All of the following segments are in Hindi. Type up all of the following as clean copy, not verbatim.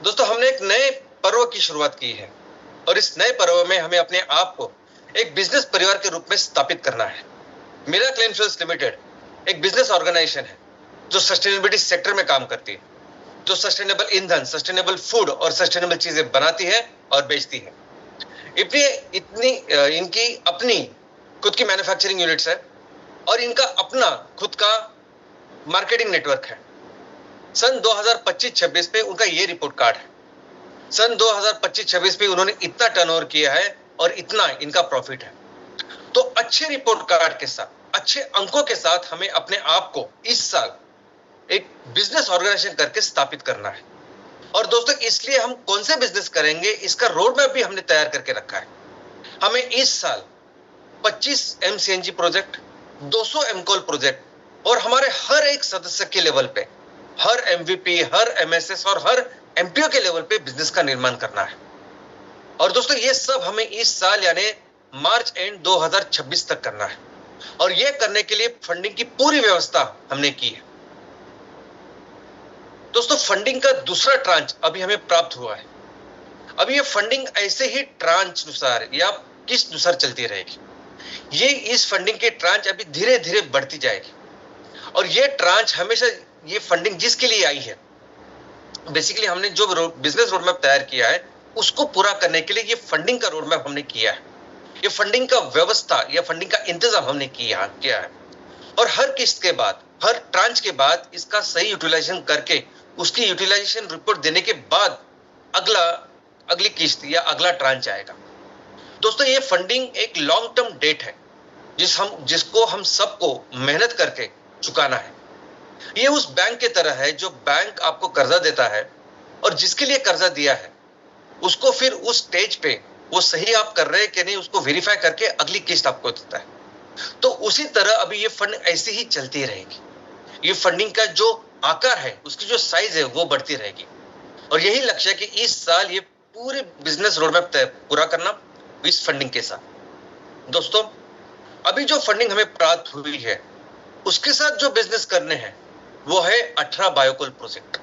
दोस्तों हमने एक नए पर्व की शुरुआत की है और इस नए पर्व में हमें अपने आप को एक बिजनेस परिवार के रूप में स्थापित करना है। मिराकल इन्फ्लुएंस लिमिटेड एक बिजनेस ऑर्गेनाइजेशन है जो सस्टेनेबिलिटी सेक्टर में काम करती है, जो सस्टेनेबल ईंधन, सस्टेनेबल फूड और सस्टेनेबल चीजें बनाती है और बेचती है। इनकी अपनी खुद की मैन्युफैक्चरिंग यूनिट्स है और इनका अपना खुद का मार्केटिंग नेटवर्क है। सन 2025-26 पे उनका ये रिपोर्ट कार्ड है। सन 2025-26 पे उन्होंने इतना टर्नओवर किया है और इतना इनका प्रॉफिट है। तो अच्छे रिपोर्ट कार्ड के साथ, अच्छे अंकों के साथ हमें अपने आप को इस साल एक बिजनेस ऑर्गेनाइजेशन करके स्थापित करना है। और दोस्तों इसलिए हम कौन से बिजनेस करेंगे इसका रोड मैप भी हमने तैयार करके रखा है। हमें इस साल 25 एमसीएनजी प्रोजेक्ट, 200 एमकोल प्रोजेक्ट और हमारे हर एक सदस्य के लेवल पे, हर एमवीपी, हर एमएसएस और हर एमपीओ के लेवल पे बिजनेस का निर्माण करना है। और दोस्तों ये सब हमें इस साल यानी मार्च एंड 2026 तक करना है और ये करने के लिए फंडिंग की पूरी व्यवस्था हमने की है। दोस्तों फंडिंग का दूसरा ट्रांच अभी हमें प्राप्त हुआ है। अभी ये फंडिंग ऐसे ही ट्रांच अनुसार या किस अनुसार चलती रहेगी। ये इस फंडिंग के ट्रांच अभी धीरे धीरे बढ़ती जाएगी और ये ट्रांच हमेशा, ये फंडिंग जिसके लिए आई है, बेसिकली हमने जो बिजनेस रोड मैप तैयार किया है उसको पूरा करने के लिए ये फंडिंग का रोड मैप हमने किया है। ये फंडिंग का व्यवस्था या फंडिंग का इंतजाम हमने किया है और हर किस्त के बाद, हर ट्रांच के बाद इसका सही यूटिलाइजेशन करके उसकी यूटिलाइजेशन रिपोर्ट देने के बाद अगली किस्त या अगला ट्रांच आएगा। दोस्तों ये फंडिंग एक लॉन्ग टर्म डेट है जिसको हम सबको मेहनत करके चुकाना है। ये उस बैंक के तरह है जो बैंक आपको कर्जा देता है और जिसके लिए कर्जा दिया है उसको फिर उस स्टेज पे वो सही आप कर रहे हैं कि नहीं उसको वेरीफाई करके अगली किस्त आपको देता है। तो उसी तरह अभी ये फंड ऐसे ही चलती रहेगी। ये फंडिंग का जो आकार है, उसकी जो साइज है वो बढ़ती रहेगी और यही लक्ष्य है कि इस साल ये पूरे बिजनेस रोडमैप पूरा करना इस फंडिंग के साथ। दोस्तों अभी जो फंडिंग हमें प्राप्त हुई है उसके साथ जो बिजनेस करने हैं वो है 18 बायोकोल प्रोजेक्ट,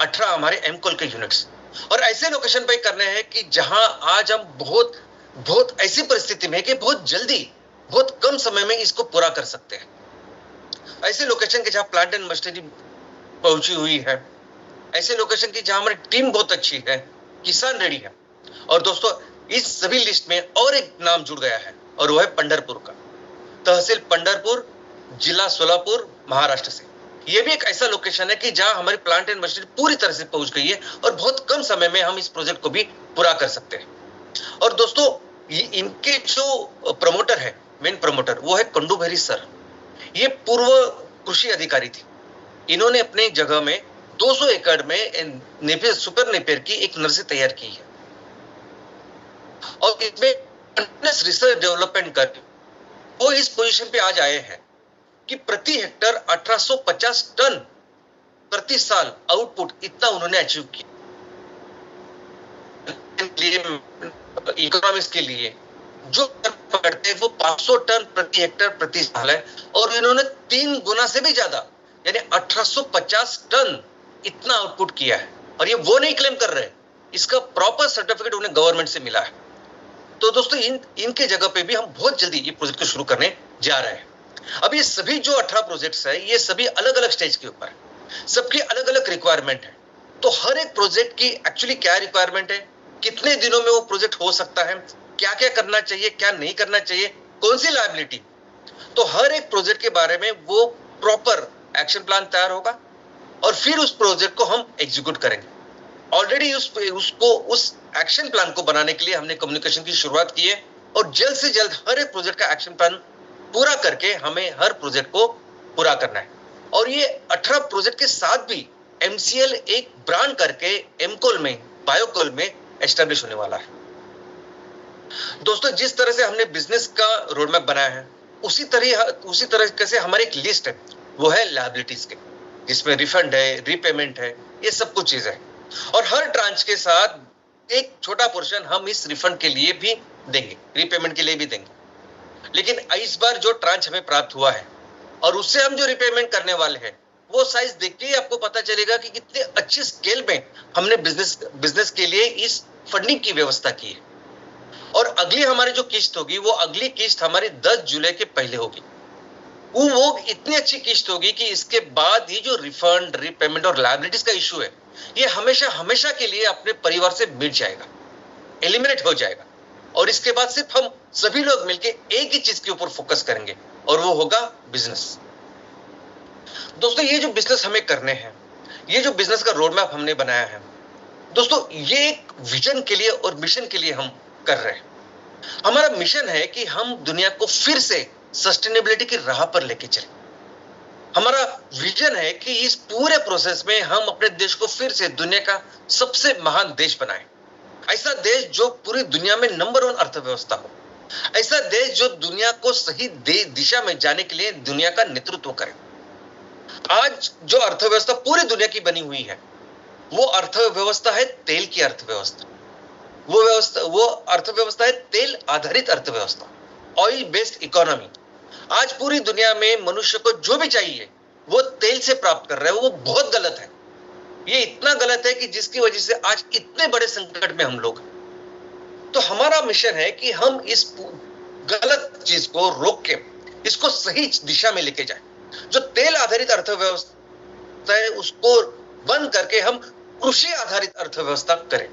18 हमारे एमकोल के यूनिट्स और ऐसे लोकेशन पे करने हैं कि जहां आज हम बहुत ऐसी परिस्थिति में कि बहुत जल्दी, बहुत कम समय में इसको पूरा कर सकते हैं। ऐसे लोकेशन के जहां प्लांट एंड मशीनरी पहुंची हुई है, ऐसे लोकेशन की जहां हमारी टीम बहुत अच्छी है, किसान रेडी है। और दोस्तों इस सभी लिस्ट में और एक नाम जुड़ गया है और वो है पंढरपुर का, तहसील पंढरपुर, जिला सोलापुर, महाराष्ट्र से। ये भी एक ऐसा लोकेशन है कि जहां हमारी प्लांट एंड मशीनरी पूरी तरह से पहुंच गई है और बहुत कम समय में हम इस प्रोजेक्ट को भी पूरा कर सकते हैं। और दोस्तों इनके जो प्रमोटर है, मेन प्रमोटर, वो है कंडूभेरी सर। ये पूर्व कृषि अधिकारी थी। इन्होंने अपने जगह में 200 एकड़ में सुपर नेपियर की एक नर्सरी तैयार की है और इसमें रिसर्च डेवलपमेंट कर वो इस पोजीशन पे आज आए हैं कि प्रति हेक्टर 1850 टन प्रति साल आउटपुट इतना उन्होंने अचीव किया। इकोनॉमिक्स के लिए जो करते हैं वो 500 टन प्रति हेक्टर प्रति साल है और इन्होंने 3 गुना से भी ज्यादा यानी 1850 टन इतना आउटपुट किया है और ये वो नहीं क्लेम कर रहे, इसका प्रॉपर सर्टिफिकेट उन्हें गवर्नमेंट से मिला है। तो दोस्तों इनके जगह पे भी हम बहुत जल्दी ये प्रोजेक्ट को शुरू करने जा रहे हैं। अब ये सभी जो 18 प्रोजेक्ट्स है ये सभी अलग अलग स्टेज के ऊपर है, सबकी अलग अलग रिक्वायरमेंट है। तो हर एक प्रोजेक्ट की एक्चुअली क्या रिक्वायरमेंट है, कितने दिनों में वो प्रोजेक्ट हो सकता है, क्या क्या करना चाहिए, क्या नहीं करना चाहिए, कौन सी लायबिलिटी, तो हर एक प्रोजेक्ट के बारे में वो प्रॉपर एक्शन प्लान तैयार होगा और फिर उस प्रोजेक्ट को हम एग्जीक्यूट करेंगे। ऑलरेडी उस एक्शन प्लान को बनाने के लिए हमने कम्युनिकेशन की शुरुआत की है और जल्द से जल्द हर एक प्रोजेक्ट का एक्शन प्लान पूरा करके हमें हर प्रोजेक्ट को पूरा करना है। और ये 18 प्रोजेक्ट के साथ भी एमसीएल एक ब्रांड करके एमकोल में, बायोकोल में एस्टेब्लिश होने वाला है। दोस्तों जिस तरह से हमने बिजनेस का रोड मैप बनाया है उसी तरह से हमारी एक लिस्ट है, वो है लायबिलिटीज के, जिसमें रिफंड है, रीपेमेंट है, ये सब कुछ चीजें है। और हर ट्रांच के साथ एक छोटा पोर्शन हम इस रिफंड के लिए भी देंगे, रीपेमेंट के लिए भी देंगे। लेकिन इस बार जो ट्रांच हमें प्राप्त हुआ है और उससे हम जो रिपेमेंट करने वाले हैं वो साइज देख के ही आपको पता चलेगा कि कितने अच्छे स्केल में हमने बिजनेस के लिए इस फंडिंग की व्यवस्था की है। और अगली हमारी जो किस्त होगी, वो अगली किस्त हमारी 10 जुलाई के पहले होगी। वो इतनी अच्छी किस्त होगी कि इसके बाद ये जो रिफंड, रीपेमेंट और लायबिलिटीज का इश्यू है, ये हमेशा हमेशा के लिए अपने परिवार से मिट जाएगा, एलिमिनेट हो जाएगा। और इसके बाद सिर्फ हम सभी लोग मिलकर एक ही चीज के ऊपर फोकस करेंगे, और वो होगा बिजनेस। दोस्तों, ये जो बिजनेस हमें करने हैं, ये जो बिजनेस का रोड मैप हमने बनाया है दोस्तों, ये एक विजन के लिए और मिशन के लिए हम कर रहे हैं। हमारा मिशन है कि हम दुनिया को फिर से सस्टेनेबिलिटी की राह पर लेके चले। हमारा विजन है कि इस पूरे प्रोसेस में हम अपने देश को फिर से दुनिया का सबसे महान देश बनाएं। ऐसा देश जो पूरी दुनिया में नंबर 1 अर्थव्यवस्था हो, ऐसा देश जो दुनिया को सही दिशा में जाने के लिए दुनिया का नेतृत्व करे। आज जो अर्थव्यवस्था पूरी दुनिया की बनी हुई है, वो अर्थव्यवस्था है तेल की अर्थव्यवस्था। वो अर्थव्यवस्था है तेल आधारित अर्थव्यवस्था, ऑयल बेस्ड इकोनॉमी। आज पूरी दुनिया में मनुष्य को जो भी चाहिए वो तेल से प्राप्त कर रहा है। वो बहुत गलत है। ये इतना गलत है कि जिसकी वजह से आज इतने बड़े संकट में हम लोग हैं। तो हमारा मिशन है कि हम इस गलत चीज को रोक के इसको सही दिशा में लेके जाएं। जो तेल आधारित अर्थव्यवस्था है उसको बंद करके हम कृषि आधारित अर्थव्यवस्था करें।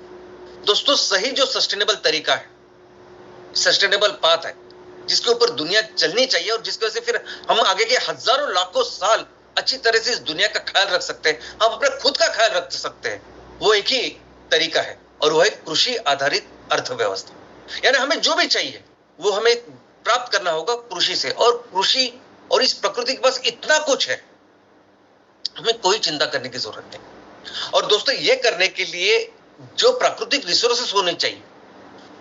दोस्तों, सही जो सस्टेनेबल तरीका है, सस्टेनेबल पाथ है, जिसके ऊपर दुनिया चलनी चाहिए और जिसकी वजह से फिर हम आगे के हजारों लाखों साल अच्छी तरह से इस दुनिया का ख्याल रख सकते हैं, हम अपने खुद का ख्याल रख सकते हैं, वो एक ही तरीका है, और वो है कृषि आधारित अर्थव्यवस्था। यानी हमें जो भी चाहिए वो हमें प्राप्त करना होगा कृषि से। और कृषि और इस प्रकृति के पास इतना कुछ है, हमें कोई चिंता करने की जरूरत नहीं। और दोस्तों, ये करने के लिए जो प्राकृतिक रिसोर्सेस होने चाहिए,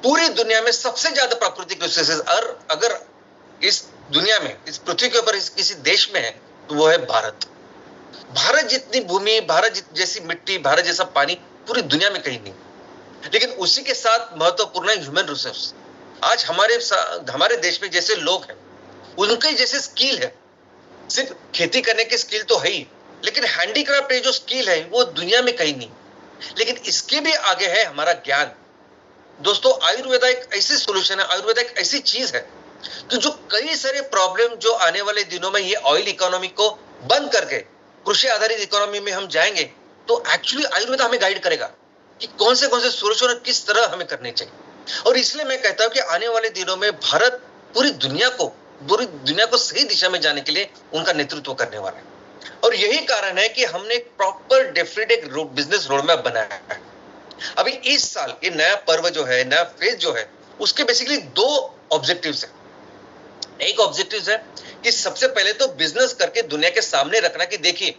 पूरी दुनिया में सबसे ज्यादा प्राकृतिक रिसोर्सेस अगर इस दुनिया में, इस पृथ्वी के ऊपर किसी देश में है तो वो है भारत। भारत जितनी भूमि, भारत जैसी मिट्टी, भारत जैसा पानी पूरी दुनिया में कहीं नहीं। लेकिन उसी के साथ महत्वपूर्ण है ह्यूमन रिसोर्स। आज हमारे देश में जैसे लोग हैं, उनके जैसे स्किल है। सिर्फ खेती करने की स्किल तो है ही, लेकिन हैंडीक्राफ्ट ये जो स्किल है वो दुनिया में कहीं नहीं। लेकिन इसके भी आगे है हमारा ज्ञान। दोस्तों, आयुर्वेदा एक ऐसी सोल्यूशन है, आयुर्वेदा एक ऐसी चीज है कि जो कई सारे प्रॉब्लम जो आने वाले दिनों में ये ऑयल इकोनॉमी को बंद करके कृषि आधारित इकोनॉमी में हम जाएंगे, तो एक्चुअली आयुर्वेदा हमें गाइड करेगा कि कौन से सोल्यूशन और किस तरह हमें करने चाहिए। और इसलिए मैं कहता हूं कि आने वाले दिनों में भारत पूरी दुनिया को सही दिशा में जाने के लिए उनका नेतृत्व करने वाला है। और यही कारण है कि हमने एक proper definite business road map बनाया है। अभी इस साल ये नया पर्व जो है, नया फेज जो है, उसके बेसिकली 2 ऑब्जेक्टिव्स हैं। एक ऑब्जेक्टिव है कि सबसे पहले तो बिजनेस करके दुनिया के सामने रखना कि देखिए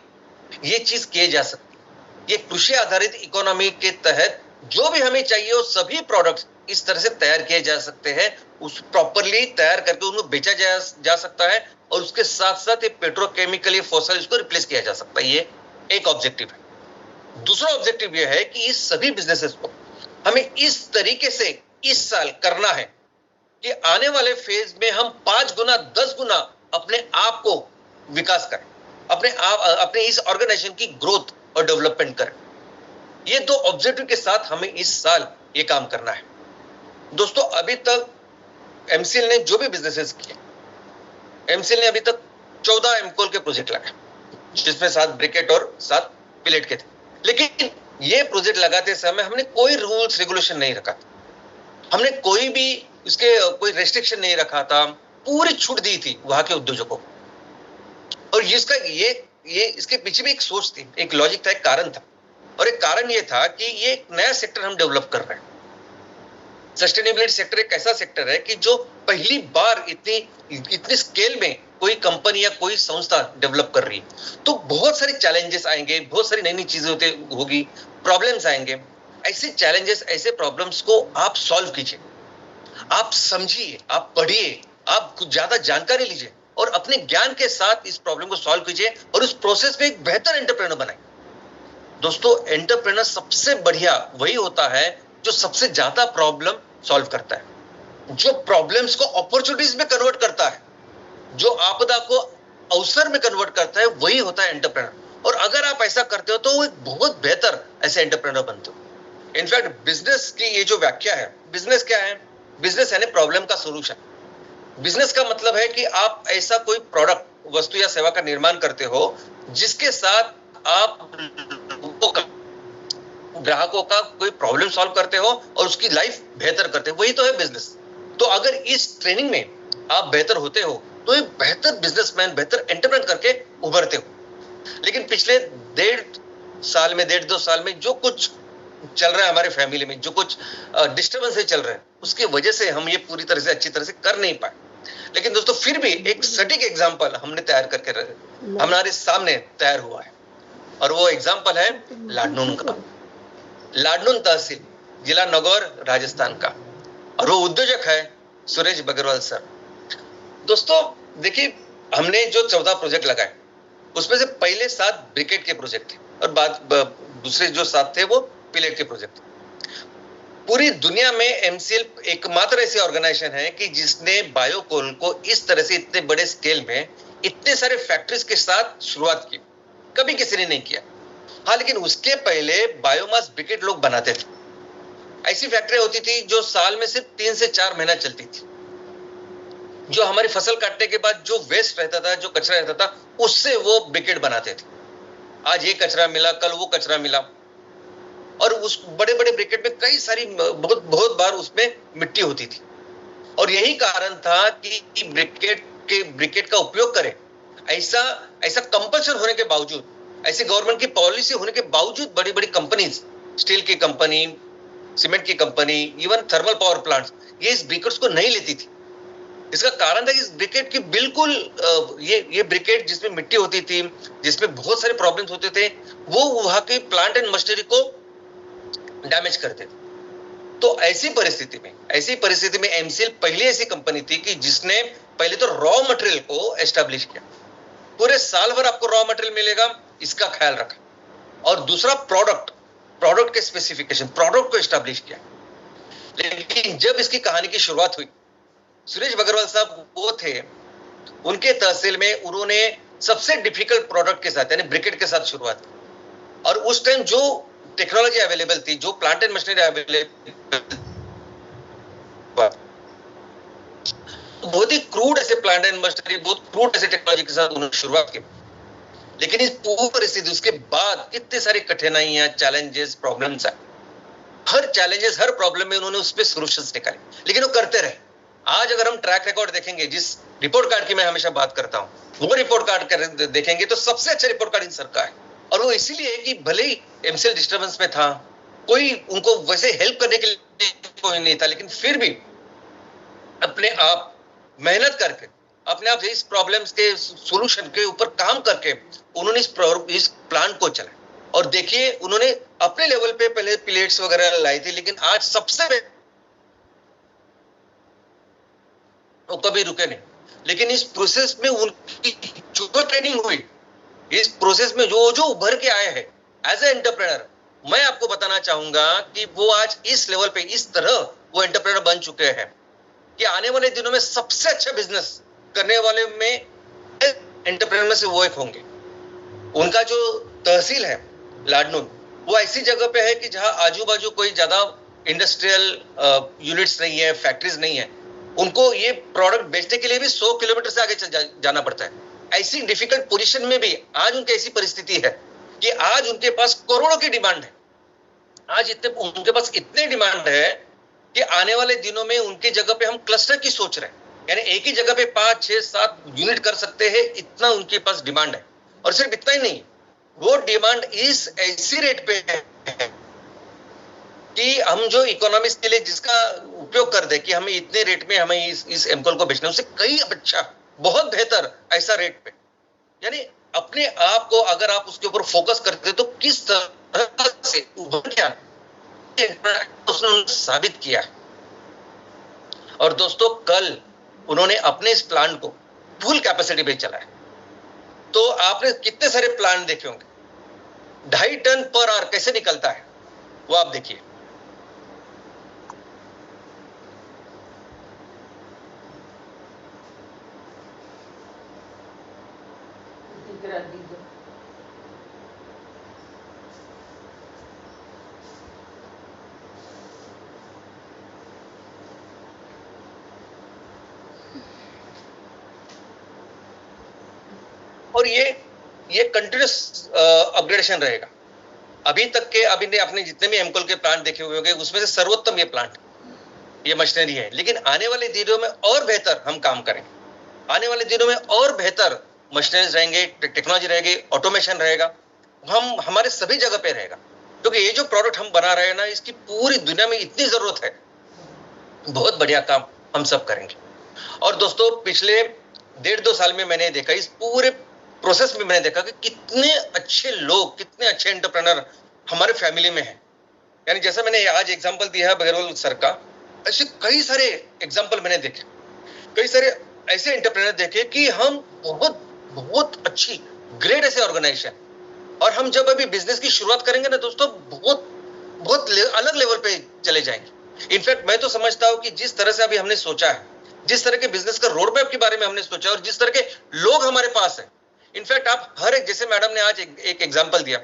ये चीज किए जा सकती है। ये कृषि आधारित इकोनॉमी के तहत जो भी हमें चाहिए वो सभी प्रोडक्ट्स इस तरह से तैयार किए जा सकते हैं, उस प्रॉपरली तैयार करके उनको बेचा जा सकता है, और उसके साथ साथ ये पेट्रोकेमिकल, फॉसिल, इसको रिप्लेस किया जा सकता है। ये एक ऑब्जेक्टिव है। दूसरा ऑब्जेक्टिव ये है कि इस सभी बिजनेसेस को हमें इस तरीके से इस साल करना है कि आने वाले फेज में हम 5 गुना 10 गुना अपने आप को विकास करें, अपने इस ऑर्गेनाइजेशन की ग्रोथ और डेवलपमेंट करें। ये 2 ऑब्जेक्टिव के साथ हमें इस साल ये काम करना है। दोस्तों, अभी तक एमसीएल ने जो भी बिजनेसेस किए, एमसीएल ने अभी तक 14 एमकोल के प्रोजेक्ट लगाए, जिसमें 7 ब्रिकेट और 7 पिलेट के थे। लेकिन ये प्रोजेक्ट लगाते समय हमने कोई रूल्स रेगुलेशन नहीं रखा, हमने कोई रेस्ट्रिक्शन नहीं रखा था, पूरी छूट दी थी वहां के उद्योजकों को। और इसके पीछे भी एक सोच थी, एक लॉजिक था, एक कारण था। और एक कारण ये था कि ये एक नया सेक्टर हम डेवलप कर रहे हैं। सस्टेनेबिलिटी सेक्टर एक ऐसा सेक्टर है कि जो पहली बार इतनी स्केल में कोई कंपनी या कोई संस्था डेवलप कर रही है। तो बहुत सारे चैलेंजेस आएंगे, बहुत सारी नई नई चीजें होगी, प्रॉब्लम्स आएंगे। ऐसे चैलेंजेस, ऐसे प्रॉब्लम्स को आप सॉल्व कीजिए, आप समझिए, आप पढ़िए, आप कुछ ज्यादा जानकारी लीजिए और अपने ज्ञान के साथ इस प्रॉब्लम को सॉल्व कीजिए और उस प्रोसेस में एक बेहतर एंटरप्रेन्योर बनाए। दोस्तों, एंटरप्रेन्योर सबसे बढ़िया वही होता है जो सबसे ज्यादा प्रॉब्लम सॉल्व करता है, जो प्रॉब्लम्स को अपॉर्चुनिटीज में कन्वर्ट करता है, जो आपदा को अवसर में कन्वर्ट करता है, वही होता है एंटरप्रेन्योर। और अगर आप ऐसा करते हो तो वो एक बहुत बेहतर ऐसे एंटरप्रेन्योर बनते हो। इनफैक्ट बिजनेस की ये जो व्याख्या है, बिजनेस क्या है? बिजनेस यानी प्रॉब्लम का सोल्यूशन। बिजनेस का मतलब है कि आप ऐसा कोई प्रोडक्ट, वस्तु या सेवा का निर्माण करते हो जिसके साथ आप ग्राहकों का कोई प्रॉब्लम सॉल्व करते हो और उसकी लाइफ बेहतर करते हो, वही तो है बिजनेस। तो अगर इस ट्रेनिंग में आप बेहतर होते हो तो एक बेहतर बिजनेसमैन, बेहतर एंटरप्रेन्योर करके उभरते हो। लेकिन पिछले 1.5 साल में जो कुछ चल रहा है हमारे फैमिली में, जो कुछ डिस्टर्बेंस चल रहे हैं, उसकी वजह से हम ये पूरी तरह से अच्छी तरह से कर नहीं पाए। लेकिन दोस्तों फिर भी एक सटीक एग्जाम्पल हमने तैयार करके हमारे सामने तैयार हुआ है, और वो एग्जाम्पल है लाडनून का। लाडनून तहसील, जिला नगौर, राजस्थान का, और वो उद्योजक है सुरेश बगरवाल सर। दोस्तों देखिए, हमने जो 14 प्रोजेक्ट लगाए उसमें से पहले 7 ब्रिकेट के प्रोजेक्ट थे और बाद दूसरे जो 7 थे वो पिलेट के प्रोजेक्ट थे। पूरी दुनिया में एमसीएल एकमात्र ऐसी ऑर्गेनाइजेशन है कि जिसने बायोकोल को इस तरह से इतने बड़े स्केल में इतने सारे फैक्ट्रीज के साथ शुरुआत की। कभी किसी ने नहीं किया। हाँ, लेकिन उसके पहले बायोमास ब्रिकेट लोग बनाते थे। ऐसी फैक्ट्री होती थी जो साल में सिर्फ 3 से 4 महीना चलती थी, जो हमारी फसल काटने के बाद जो वेस्ट रहता था, जो कचरा रहता था, उससे वो ब्रिकेट बनाते थे। आज ये कचरा मिला, कल वो कचरा मिला, और उस बड़े बड़े ब्रिकेट में कई सारी बहुत बार उसमें मिट्टी होती थी। और यही कारण था कि ब्रिकेट का उपयोग करें। ऐसा कंपल्सन होने के बावजूद, ऐसी गवर्नमेंट की पॉलिसी होने के बावजूद बड़ी बड़ी कंपनीज, स्टील की कंपनी, सीमेंट की company, even thermal power plants, ये इस ब्रिकेट्स को नहीं लेती थी। इसका कारण था कि इस ब्रिकेट की बिल्कुल ये ब्रिकेट जिसमें मिट्टी होती थी, जिसमें बहुत सारे प्रॉब्लम्स होते थे, वो वहां के प्लांट एंड मशीनरी को डैमेज करते थे। तो ऐसी परिस्थिति में एमसीएल पहली ऐसी कंपनी थी कि जिसने पहले तो रॉ मटेरियल को एस्टेब्लिश किया। पूरे साल भर आपको रॉ मटेरियल मिलेगा, इसका ख्याल रखा। और दूसरा प्रोडक्ट के स्पेसिफिकेशन, प्रोडक्ट को एस्टेब्लिश किया। लेकिन जब इसकी कहानी की शुरुआत हुई, सुरेश बगरवाल साहब वो थे, उनके तहसील में उन्होंने सबसे डिफिकल्ट प्रोडक्ट के साथ यानी ब्रिकेट के साथ शुरुआत की। और उस टाइम जो टेक्नोलॉजी अवेलेबल थी, जो प्लांट एंड मशीनरी अवेलेबल, बहुत ही क्रूड ऐसे प्लांट एंड मशीनरी, बहुत क्रूड ऐसे टेक्नोलॉजी के साथ उन्होंने शुरुआत की। लेकिन इस पूरी परिस्थिति, उसके बाद कितने सारी कठिनाइयां, चैलेंजेस, प्रॉब्लम्स आए। हर चैलेंजेस, हर प्रॉब्लम में उन्होंने उस पर सोल्यूशंस निकाले, लेकिन वो करते रहे। आज अगर हम ट्रैक रिकॉर्ड देखेंगे, जिस रिपोर्ट कार्ड की मैं हमेशा बात करता हूं, वो रिपोर्ट कार्ड देखेंगे तो सबसे अच्छा रिपोर्ट कार्ड इन सर का है। और वो इसीलिए कि भले ही एमसीएल डिस्टर्बेंस में था, कोई उनको वैसे हेल्प करने के लिए कोई नहीं था, लेकिन फिर भी अपने आप मेहनत करके, अपने आप इस प्रॉब्लम्स के सॉल्यूशन के ऊपर काम करके उन्होंने इस प्लांट को चलाया। और देखिए, उन्होंने अपने लेवल पे पहले प्लेट्स वगैरह लाई थी, लेकिन आज सबसे वो कभी रुके नहीं। लेकिन इस प्रोसेस में उनकी जो ट्रेनिंग हुई, इस प्रोसेस में जो उभर के आए हैं एज ए एंटरप्रेन्योर, मैं आपको बताना चाहूंगा कि वो आज इस लेवल पे, इस तरह वो एंटरप्रेन्योर बन चुके हैं कि आने वाले दिनों में सबसे अच्छा बिजनेस करने वाले में एंटरप्रेन्योर में से वो एक होंगे। उनका जो तहसील है लाडनून, वो ऐसी जगह पे है कि जहां आजू बाजू कोई ज्यादा इंडस्ट्रियल यूनिट्स नहीं है, फैक्ट्रीज नहीं है। उनको ये प्रोडक्ट बेचने के लिए भी 100 किलोमीटर से आगे जाना पड़ता है। ऐसी डिफिकल्ट पोजीशन में भी आज उनकी ऐसी परिस्थिति है कि आज उनके पास करोड़ों की डिमांड है। आज उनके पास इतने डिमांड है कि आने वाले दिनों में उनकी जगह पे हम क्लस्टर की सोच रहे हैं, यानी एक ही जगह पे 5, 6, 7 यूनिट कर सकते हैं, इतना उनके पास डिमांड है। और सिर्फ इतना ही नहीं, वो डिमांड इस ऐसी रेट पे है कि हम जो इकोनॉमिक्स के लिए जिसका उपयोग कर दे कि हमें इतने रेट में हमें इस एमकोल को बेचना, उससे कई अच्छा, बहुत बेहतर ऐसा रेट पे। यानी अपने आप को अगर आप उसके ऊपर फोकस करते तो किस तरह से उभर के उसने साबित किया। और दोस्तों, कल उन्होंने अपने इस प्लांट को फुल कैपेसिटी पे चलाया। तो आपने कितने सारे प्लांट देखे होंगे, 2.5 टन पर आवर कैसे निकलता है वो आप देखिए। और ये कंटिन्यूस अपग्रेडेशन रहेगा। अभी तक के आपने जितने भी एमकोल के प्लांट देखे हुए होंगे उसमें से सर्वोत्तम ये प्लांट, ये मशीनरी है। लेकिन आने वाले दिनों में और बेहतर हम काम करेंगे, आने वाले दिनों में और बेहतर मशीनरीज रहेंगे, टेक्नोलॉजी रहेगी, ऑटोमेशन रहेगा, हमारे सभी जगह पे रहेगा। क्योंकि ये जो प्रोडक्ट हम बना रहे हैं ना, इसकी पूरी दुनिया में इतनी जरूरत है, बहुत बढ़िया काम हम सब करेंगे। और दोस्तों पिछले 1.5-2 साल में मैंने देखा, इस पूरे प्रोसेस में मैंने देखा कि कितने अच्छे लोग, कितने अच्छे एंटरप्रेन्योर हमारे फैमिली में हैं। यानी जैसा मैंने आज एग्जांपल दिया है बगैरवाल सर का, ऐसे कई सारे एग्जांपल मैंने देखे, कई सारे ऐसे एंटरप्रेन्योर देखे कि हम बहुत बहुत अच्छी ग्रेट ऐसे ऑर्गेनाइजेशन, और हम जब अभी बिजनेस की शुरुआत करेंगे ना दोस्तों, बहुत बहुत अलग लेवल पे चले जाएंगे। इनफैक्ट मैं तो समझता हूं कि जिस तरह से अभी हमने सोचा है, जिस तरह के बिजनेस का रोड मैप के बारे में हमने सोचा और जिस तरह के लोग हमारे पास है, इनफैक्ट आप हर एक, जैसे मैडम ने आज एक एग्जांपल दिया,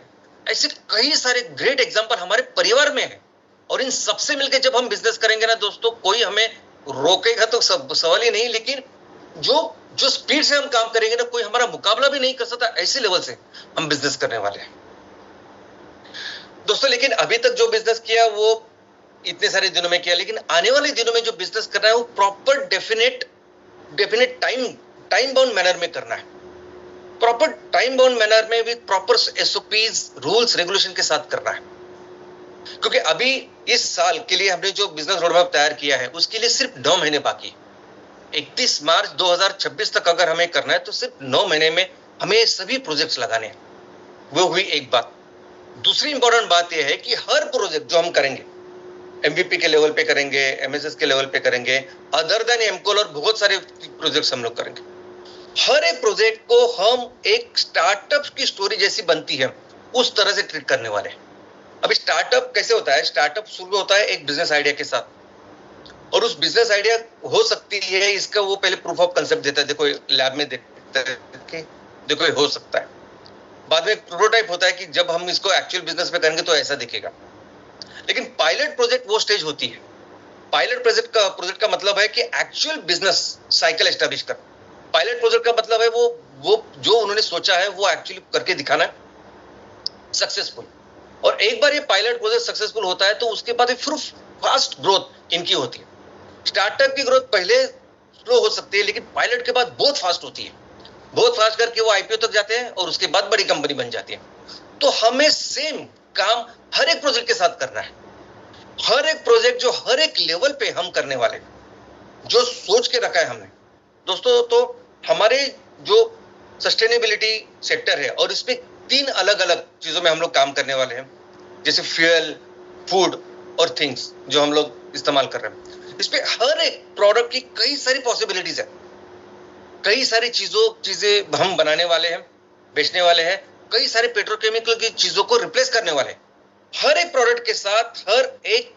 ऐसे कई सारे ग्रेट एग्जांपल हमारे परिवार में है। और इन सबसे मिलकर जब हम बिजनेस करेंगे ना दोस्तों, कोई हमें रोकेगा तो सवाल ही नहीं, लेकिन जो स्पीड से हम काम करेंगे ना, कोई हमारा मुकाबला भी नहीं कर सकता, ऐसे लेवल से हम बिजनेस करने वाले हैं दोस्तों। लेकिन अभी तक जो बिजनेस किया वो इतने सारे दिनों में किया, लेकिन आने वाले दिनों में जो बिजनेस करना है वो proper definite time bound manner में करना है, प्रॉपर टाइम बाउंड मैनर में with proper SOPs, rules, regulation के साथ करना है। क्योंकि अभी इस साल के लिए हमने जो बिजनेस रोडमैप तैयार किया है उसके लिए सिर्फ 9 महीने बाकी है। 31 मार्च 2026 तक अगर हमें करना है तो सिर्फ 9 महीने में हमें सभी प्रोजेक्ट्स लगाने हैं। वो हुई एक बात। दूसरी इंपॉर्टेंट बात यह है कि हर प्रोजेक्ट जो हम करेंगे, एमवीपी के लेवल पे करेंगे, एमएसएस के लेवल पे करेंगे, अदर देन एमकोल और बहुत सारे प्रोजेक्ट्स हम लोग करेंगे, हर एक प्रोजेक्ट को हम एक स्टार्टअप की स्टोरी जैसी बनती है उस तरह से ट्रीट करने वाले हैं। अभी स्टार्टअप कैसे होता है? स्टार्टअप शुरू होता है एक बिजनेस आइडिया के साथ, और उस बिजनेस आइडिया हो सकती है, इसका वो पहले प्रूफ ऑफ कंसेप्ट देता है, देखो लैब में देखता है कि देखो ये हो सकता है। बाद में प्रोटोटाइप होता है कि जब हम इसको एक्चुअल बिजनेस में करेंगे तो ऐसा दिखेगा। लेकिन पायलट प्रोजेक्ट वो स्टेज होती है। पायलट प्रोजेक्ट का मतलब है कि एक्चुअल बिजनेस साइकिल एस्टैब्लिश कर। पायलट प्रोजेक्ट का मतलब है वो जो उन्होंने सोचा है वो एक्चुअली करके दिखाना है सक्सेसफुल। और एक बार ये पायलट प्रोजेक्ट सक्सेसफुल होता है तो उसके बाद फिर फास्ट ग्रोथ इनकी होती है। स्टार्टअप की ग्रोथ पहले स्लो हो सकती है, लेकिन पायलट के बाद बहुत फास्ट होती है। बहुत फास्ट करके वो आईपीओ तक जाते हैं और उसके बाद बड़ी कंपनी बन जाती है। तो हमें सेम काम हर एक प्रोजेक्ट के साथ करना है। हर एक प्रोजेक्ट जो हर एक लेवल पे हम करने वाले, जो सोच के रखा है हमने दोस्तों, तो हमारे जो सस्टेनेबिलिटी सेक्टर है और इसमें 3 अलग अलग चीजों में हम लोग काम करने वाले हैं, जैसे फ्यूल, फूड और थिंग्स जो हम लोग इस्तेमाल कर रहे हैं। इस पे हर एक प्रोडक्ट की कई सारी पॉसिबिलिटीज है, कई सारी चीजें हम बनाने वाले हैं, बेचने वाले हैं, कई सारे पेट्रोकेमिकल की चीजों को रिप्लेस करने वाले हैं। हर एक प्रोडक्ट के साथ, हर एक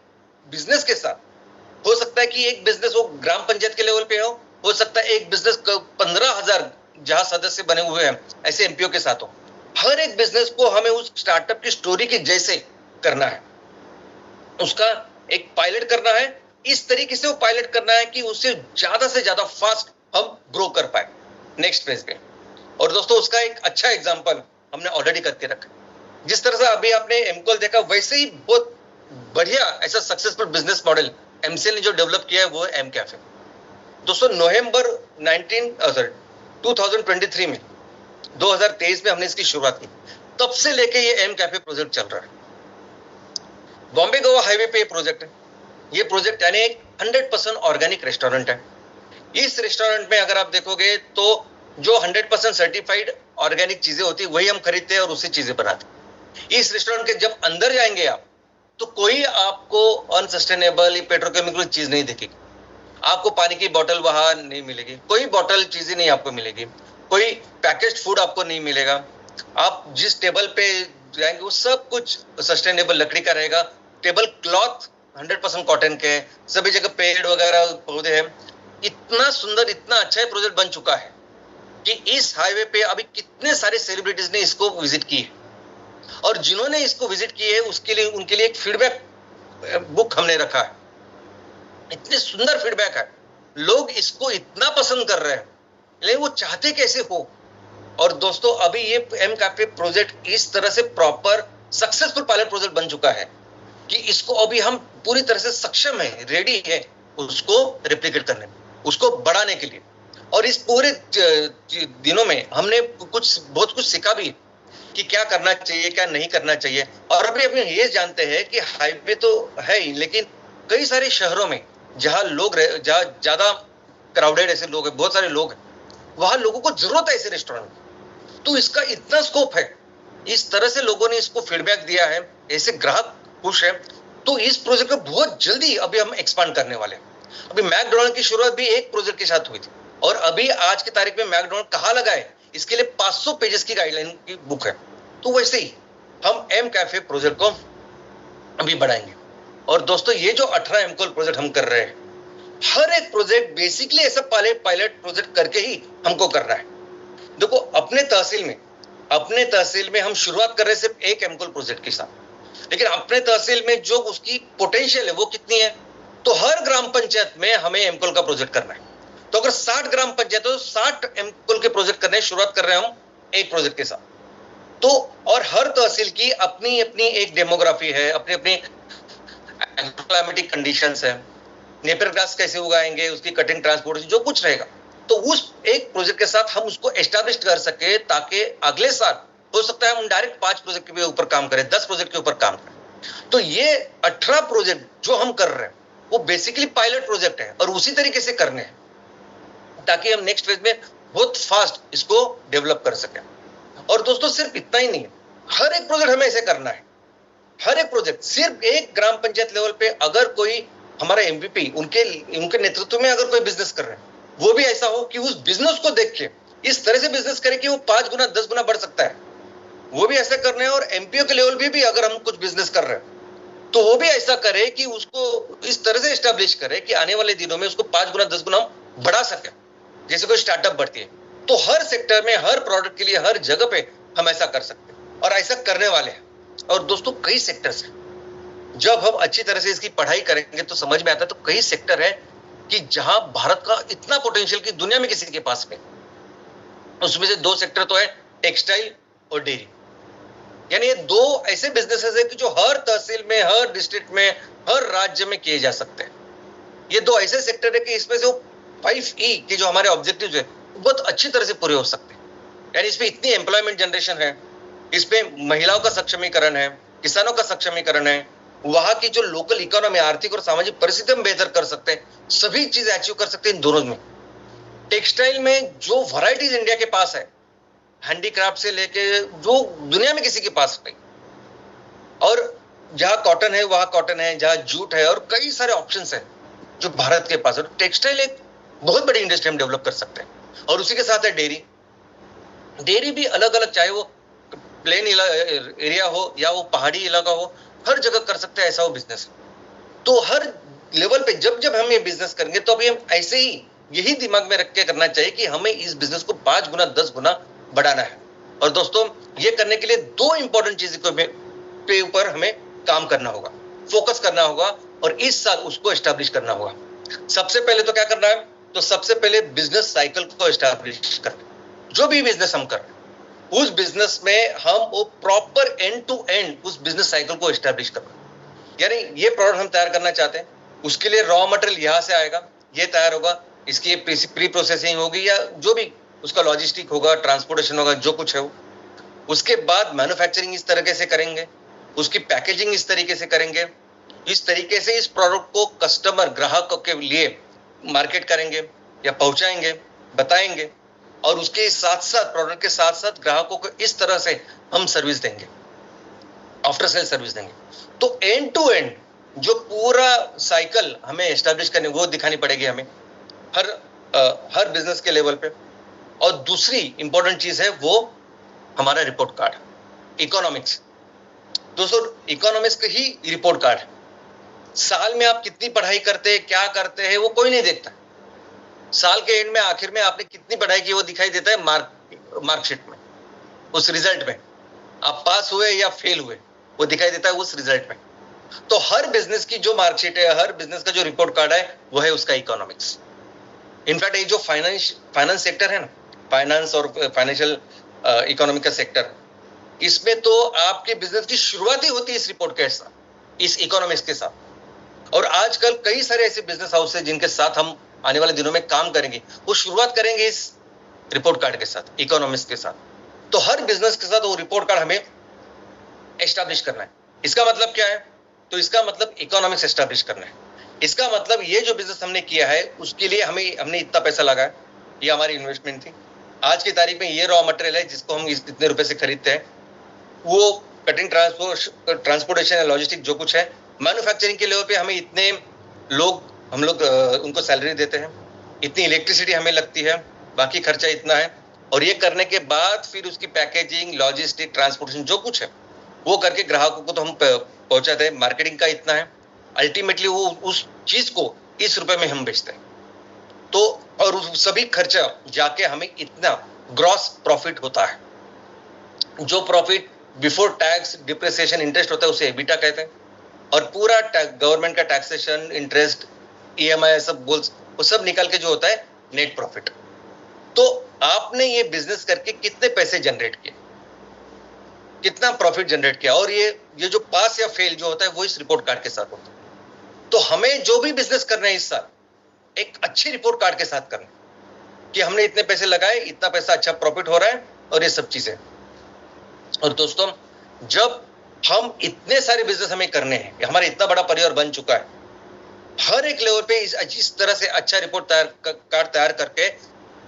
बिजनेस के साथ हो सकता है कि एक बिजनेस वो ग्राम पंचायत के लेवल पे हो सकता है एक बिजनेस 15,000 जहां सदस्य बने हुए हैं ऐसे एमपीओ के साथ हो। हर एक बिजनेस को हमें उस स्टार्टअप की स्टोरी के जैसे करना है, उसका एक पायलट करना है। इस तरीके से वो पायलट करना है कि उससे ज्यादा से ज्यादा फास्ट हम ग्रो कर पाए नेक्स्ट फेज पे। और दोस्तों उसका एक अच्छा एग्जांपल हमने ऑलरेडी करके रखा। जिस तरह से अभी आपने एमकोल देखा, वैसे ही बहुत बढ़िया ऐसा सक्सेसफुल बिजनेस मॉडल एमसीएल ने जो डेवलप किया है वो है एम कैफे। दोस्तों नवंबर 2023 में 2023 में हमने इसकी शुरुआत की, तब से लेके ये एम कैफे प्रोजेक्ट चल रहा है। बॉम्बे गोवा हाईवे पे ये प्रोजेक्ट है। ये प्रोजेक्ट यानी एक 100% ऑर्गेनिक रेस्टोरेंट है। इस रेस्टोरेंट में अगर आप देखोगे तो जो 100% सर्टिफाइड ऑर्गेनिक चीजें होती है वही हम खरीदते हैं और उसी चीजें बनाते हैं। इस रेस्टोरेंट के जब अंदर जाएंगे आप तो कोई आपको अनसस्टेनेबल पेट्रोकेमिकल चीज नहीं दिखेगी। आपको पानी की बोतल वहां नहीं मिलेगी, कोई बोतल चीजें नहीं आपको मिलेगी, कोई पैकेज्ड फूड आपको नहीं मिलेगा। आप जिस टेबल पे जाएंगे वो सब कुछ सस्टेनेबल लकड़ी का रहेगा। टेबल क्लॉथ 100% कॉटन के, सभी जगह पेड़ वगैरह पौधे हैं। इतना सुंदर, इतना अच्छा है प्रोजेक्ट बन चुका है कि इस हाईवे पे अभी कितने सारे सेलिब्रिटीज ने इसको विजिट की है, और जिन्होंने इसको विजिट की है उसके लिए उनके लिए एक फीडबैक बुक हमने रखा है। इतने सुंदर फीडबैक है, लोग इसको इतना पसंद कर रहे हैं, लेकिन वो चाहते कैसे हो और दोस्तों अभी ये एम कैफे प्रोजेक्ट इस तरह से प्रॉपर सक्सेसफुल पायलट प्रोजेक्ट बन चुका है कि इसको अभी हम पूरी तरह से सक्षम है, रेडी है उसको रेप्लिकेट करने में, उसको बढ़ाने के लिए। और इस पूरे दिनों में हमने बहुत कुछ सीखा भी कि क्या करना चाहिए, क्या नहीं करना चाहिए। और अभी अभी ये जानते हैं कि हाईवे तो है ही, लेकिन कई सारे शहरों में जहां लोग जहां ज्यादा क्राउडेड ऐसे लोग हैं, बहुत सारे लोग हैं, वहां लोगों को जरूरत है ऐसे रेस्टोरेंट की। तो इसका इतना स्कोप है, इस तरह से लोगों ने इसको फीडबैक दिया है, ऐसे ग्राहक खुश है। तो इस प्रोजेक्ट को बहुत जल्दी अभी हम एक्सपांड करने वाले हैं। अभी मैकडोनल्ड की शुरुआत भी एक प्रोजेक्ट के साथ हुई थी, और अभी आज की तारीख में मैकडोनल्ड कहां लगा है, इसके लिए 500 पेजेस की गाइडलाइन की बुक है। तो वैसे ही हम एम कैफे प्रोजेक्ट को अभी बढ़ाएंगे। और दोस्तों ये जो 18 एमकॉल प्रोजेक्ट हम कर रहे हैं, हर एक प्रोजेक्ट बेसिकली ऐसा पायलट प्रोजेक्ट करके ही हमको करना है। देखो अपने तहसील में हम शुरुआत कर रहे हैं सिर्फ एक एमकॉल प्रोजेक्ट के साथ, लेकिन अपने तहसील में जो उसकी पोटेंशियल है वो कितनी है, तो हर ग्राम पंचायत में हमें एमकॉल का प्रोजेक्ट करना है। तो अगर 60 ग्राम पंचायत तो 60 एमकॉल के प्रोजेक्ट करने शुरुआत कर रहे हैं हम एक प्रोजेक्ट के साथ। तो और हर तहसील की अपनी अपनी एक डेमोग्राफी है, अपनी अपनी क्लाइमेटिक कंडीशंस है, नेपियर ग्रास कैसे उगाएंगे, उसकी कटिंग, ट्रांसपोर्टेशन, जो कुछ रहेगा, तो उस एक प्रोजेक्ट के साथ हम उसको एस्टैब्लिश कर सके, ताकि अगले साल हो सकता है हम डायरेक्ट 5 प्रोजेक्ट के ऊपर काम करें, 10 प्रोजेक्ट के ऊपर काम करें। तो ये 18 प्रोजेक्ट जो हम कर रहे हैं वो बेसिकली पायलट प्रोजेक्ट है, और उसी तरीके से करने हैं ताकि हम नेक्स्ट फेज में बहुत फास्ट इसको डेवलप कर सकें। और दोस्तों सिर्फ इतना ही नहीं, हर एक प्रोजेक्ट हमें ऐसे करना है। हर एक प्रोजेक्ट सिर्फ एक ग्राम पंचायत लेवल पे अगर कोई हमारा एमवीपी उनके नेतृत्व में अगर कोई बिजनेस कर रहे हैं, वो भी ऐसा हो कि उस बिजनेस को देख के इस तरह से बिजनेस करे कि वो 5 गुना 10 गुना बढ़ सकता है, वो भी ऐसा करना है। और एमपीओ के लेवल भी अगर हम कुछ बिजनेस कर रहे हैं तो वो भी ऐसा करे कि उसको इस तरह से एस्टैब्लिश करे कि आने वाले दिनों में उसको 5 गुना 10 गुना बढ़ा सके, जैसे कोई स्टार्टअप बढ़ती है। तो हर सेक्टर में, हर प्रोडक्ट के लिए, हर जगह पे हम ऐसा कर सकते हैं, और ऐसा करने वाले हैं। और दोस्तों कई सेक्टर्स हैं, जब हम अच्छी तरह से इसकी पढ़ाई करेंगे तो समझ में आता है, तो कई सेक्टर है कि जहां भारत का इतना पोटेंशियल कि दुनिया में किसी के पास नहीं। उसमें से 2 सेक्टर तो है, टेक्सटाइल और डेयरी। यानी ये 2 ऐसे बिजनेसेस है कि जो हर तहसील में, हर डिस्ट्रिक्ट में, हर राज्य में किए जा सकते हैं। ये 2 ऐसे सेक्टर है कि इसमें से 5E के जो हमारे ऑब्जेक्टिव्स है बहुत अच्छी तरह से पूरे हो सकते हैं। यानी इसमें इतनी एम्प्लॉयमेंट जनरेशन है, इसमें महिलाओं का सक्षमीकरण है, किसानों का सक्षमीकरण है, वहां की जो लोकल इकोनॉमी, आर्थिक और सामाजिक परिस्थिति में बेहतर कर सकते हैं, सभी चीजें अचीव कर सकते हैं इन दोनों में। टेक्सटाइल में जो वैरायटीज इंडिया के पास है, हैंडीक्राफ्ट से लेके जो दुनिया में किसी के पास नहीं, और जहां कॉटन है वहां कॉटन है, जहां जूट है, और कई सारे ऑप्शंस हैं जो भारत के पास है। टेक्सटाइल एक बहुत बड़ी इंडस्ट्री हम डेवलप कर सकते हैं। और उसी के साथ है डेयरी भी अलग अलग, चाहे वो प्लेन एरिया हो या वो पहाड़ी इलाका हो, हर जगह कर सकते हैं ऐसा वो बिजनेस। तो हर लेवल पे जब जब हम ये बिजनेस करेंगे तो अभी हम ऐसे ही यही दिमाग में रख के करना चाहिए कि हमें इस बिजनेस को 5 गुना 10 गुना बढ़ाना है। और दोस्तों ये करने के लिए 2 इंपॉर्टेंट चीजों के ऊपर हमें काम करना होगा, फोकस करना होगा, और इस साल उसको एस्टैब्लिश करना होगा। सबसे पहले तो क्या करना है, तो सबसे पहले बिजनेस साइकिल को एस्टैब्लिश करना। जो भी बिजनेस हम कर रहे हैं उस बिजनेस में हम वो प्रॉपर एंड टू एंड उस बिजनेस साइकिल को एस्टैब्लिश करना। यानी ये प्रोडक्ट हम तैयार करना चाहते हैं, उसके लिए रॉ मटेरियल यहां से आएगा, ये तैयार होगा, इसकी प्री प्रोसेसिंग होगी या जो भी उसका लॉजिस्टिक होगा, ट्रांसपोर्टेशन होगा, जो कुछ है वो। उसके बाद मैन्युफैक्चरिंग इस तरीके से करेंगे, उसकी पैकेजिंग इस तरीके से करेंगे, इस तरीके से इस प्रोडक्ट को कस्टमर, ग्राहकों के लिए मार्केट करेंगे या पहुंचाएंगे, बताएंगे, और उसके साथ साथ, प्रोडक्ट के साथ साथ ग्राहकों को इस तरह से हम सर्विस देंगे, आफ्टर सेल सर्विस देंगे। तो एंड टू एंड जो पूरा साइकिल हमें एस्टैब्लिश करने वो दिखानी पड़ेगी हमें हर बिजनेस के लेवल पे। और दूसरी इंपॉर्टेंट चीज है वो हमारा रिपोर्ट कार्ड, इकोनॉमिक्स। दोस्तों इकोनॉमिक्स का ही रिपोर्ट कार्ड है। साल में आप कितनी पढ़ाई करते हैं, क्या करते हैं, वो कोई नहीं देखता। साल के एंड में, आखिर में आपने कितनी पढ़ाई की वो दिखाई देता है मार्कशीट में, उस रिजल्ट में। आप पास हुए या फेल हुए वो दिखाई देता है उस रिजल्ट में। तो हर बिजनेस की जो मार्कशीट है, हर बिजनेस का जो रिपोर्ट कार्ड है, वो है उसका इकोनॉमिक्स। इनफैक्ट ये जो फाइनेंस सेक्टर है ना, फाइनेंस और फाइनेंशियल इकोनॉमी का सेक्टर, इसमें तो आपके बिजनेस की शुरुआत ही होती है इस रिपोर्ट के साथ, इस इकोनॉमिक्स के साथ। और आजकल कई सारे ऐसे बिजनेस हाउस है जिनके साथ हम आने वाले दिनों में काम करेंगे, वो शुरुआत करेंगे इस रिपोर्ट कार्ड के साथ, इकोनॉमिक्स के साथ। तो हर बिजनेस के साथ वो रिपोर्ट कार्ड हमें एस्टैब्लिश करना है। इसका मतलब क्या है? तो इसका मतलब इकोनॉमिक्स एस्टैब्लिश करना है। इसका मतलब ये जो बिजनेस हमने किया है उसके लिए हमने इतना पैसा लगाया, ये हमारी इन्वेस्टमेंट थी। आज की तारीख में ये रॉ मटेरियल है जिसको हम इतने रुपए से खरीदते हैं, वो कटिंग ट्रांसपोर्टेशन या लॉजिस्टिक जो कुछ है, मैन्युफैक्चरिंग के लेवल पे हमें इतने लोग हम लोग उनको सैलरी देते हैं, इतनी इलेक्ट्रिसिटी हमें लगती है, बाकी खर्चा इतना है। और ये करने के बाद फिर उसकी पैकेजिंग, लॉजिस्टिक, ट्रांसपोर्टेशन जो कुछ है वो करके ग्राहकों को तो हम पहुंचाते हैं, मार्केटिंग का इतना है। अल्टीमेटली वो उस चीज को इस रुपए में हम बेचते हैं। तो और सभी खर्चा जाके हमें इतना ग्रॉस प्रॉफिट होता है। जो profit before tax, depreciation, interest होता है उसे एबिटा कहते हैं। और पूरा गवर्नमेंट का टैक्सेशन, इंटरेस्ट, ईएमआई सब वो सब निकाल के जो होता है नेट प्रॉफिट। तो आपने ये बिजनेस करके कितने पैसे जनरेट किए, कितना प्रॉफिट जनरेट किया, और ये जो पास या फेल जो होता है वो इस रिपोर्ट कार्ड के साथ होता है। तो हमें जो भी बिजनेस करना है इस साल एक अच्छी रिपोर्ट कार्ड के साथ करना है कि हमने इतने पैसे लगाए, इतना पैसा अच्छा प्रॉफिट हो रहा है और ये सब चीजें। और दोस्तों, जब हम इतने सारे बिजनेस हमें करने हैं, हमारा इतना बड़ा परिवार बन चुका है, हर एक लेवल पे इस तरह से अच्छा रिपोर्ट कार्ड तैयार करके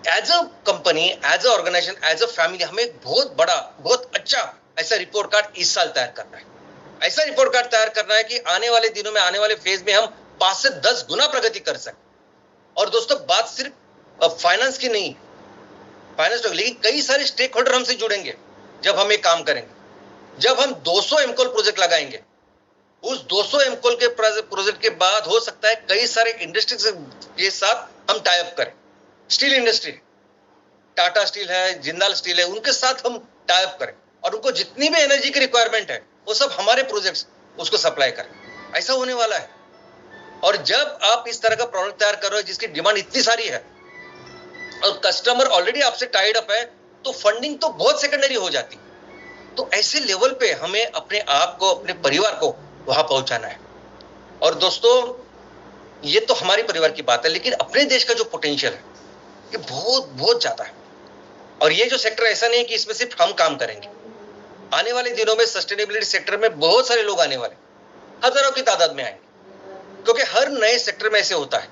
as a company, as a organization, as a family हमें बहुत बड़ा, बहुत अच्छा ऐसा रिपोर्ट कार्ड इस साल तैयार करना है। ऐसा रिपोर्ट कार्ड तैयार करना है कि आने वाले दिनों में, आने वाले फेज में हम 5 से 10 गुना प्रगति कर सकें। और दोस्तों, बात सिर्फ फाइनेंस की नहीं, फाइनेंस, लेकिन कई सारे स्टेक होल्डर हमसे जुड़ेंगे जब हम ये काम करेंगे। जब हम 200 एमकोल प्रोजेक्ट लगाएंगे, उस 200 एमकोल के प्रोजेक्ट के बाद हो सकता है कई सारे इंडस्ट्री के साथ हम टाई अप करें। स्टील इंडस्ट्री, टाटा स्टील है, जिंदाल स्टील है, उनके साथ हम टाई अप करें और उनको जितनी भी एनर्जी की रिक्वायरमेंट है वो सब हमारे प्रोजेक्ट्स उसको सप्लाई करें। ऐसा होने वाला है। और जब आप इस तरह का प्रोडक्ट तैयार कर रहे हो जिसकी डिमांड इतनी सारी है और कस्टमर ऑलरेडी आपसे टाइड अप है, तो फंडिंग तो बहुत सेकेंडरी हो जाती। तो ऐसे लेवल पे हमें अपने आप को, अपने परिवार को वहां पहुंचाना है। और दोस्तों, ये तो हमारे परिवार की बात है, लेकिन अपने देश का जो पोटेंशियल है ये बहुत बहुत ज्यादा है। और ये जो सेक्टर ऐसा नहीं है कि इसमें सिर्फ हम काम करेंगे। आने वाले दिनों में सस्टेनेबिलिटी सेक्टर में बहुत सारे लोग आने वाले, हजारों की तादाद में आएंगे, क्योंकि हर नए सेक्टर में ऐसे होता है,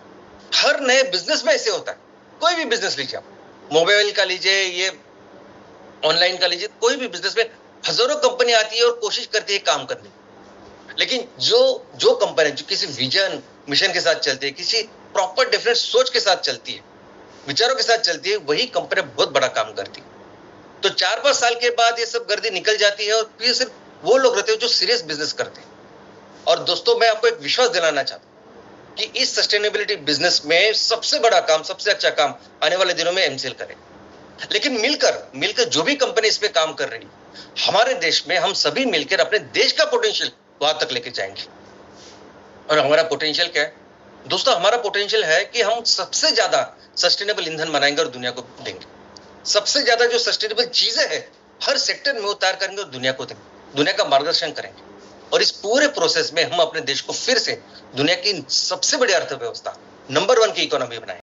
हर नए बिजनेस में ऐसे होता है। कोई भी बिजनेस लीजिए आप, मोबाइल का लीजिए, ये ऑनलाइन का लीजिए, कोई भी बिजनेस में हजारों कंपनी आती है और कोशिश करती है काम करने। लेकिन जो कंपनी जो किसी विजन, मिशन के साथ चलती है, किसी प्रॉपर डिफरेंट सोच के साथ चलती है, विचारों के साथ चलती है, वही कंपनी बहुत बड़ा काम करती है। तो 4-5 साल के बाद ये सब गर्दी निकल जाती है और फिर सिर्फ वो लोग रहते हैं जो सीरियस बिजनेस करते हैं। और दोस्तों, मैं आपको एक विश्वास दिलाना चाहता हूं कि इस सस्टेनेबिलिटी बिजनेस में सबसे बड़ा काम, सबसे अच्छा काम आने वाले दिनों में एमसीएल करेगा। लेकिन मिलकर जो भी कंपनी इस पे काम कर रही है, हमारे देश में हम सभी मिलकर अपने देश का पोटेंशियल वहां तक लेके जाएंगे। और हमारा पोटेंशियल क्या है दोस्तों? हमारा पोटेंशियल है कि हम सबसे ज्यादा सस्टेनेबल ईंधन बनाएंगे और दुनिया को देंगे। सबसे ज्यादा जो सस्टेनेबल चीजें हैं हर सेक्टर में वो तैयार करेंगे और दुनिया को देंगे, दुनिया का मार्गदर्शन करेंगे। और इस पूरे प्रोसेस में हम अपने देश को फिर से दुनिया की सबसे बड़ी अर्थव्यवस्था, नंबर 1 की इकोनॉमी बनाएंगे।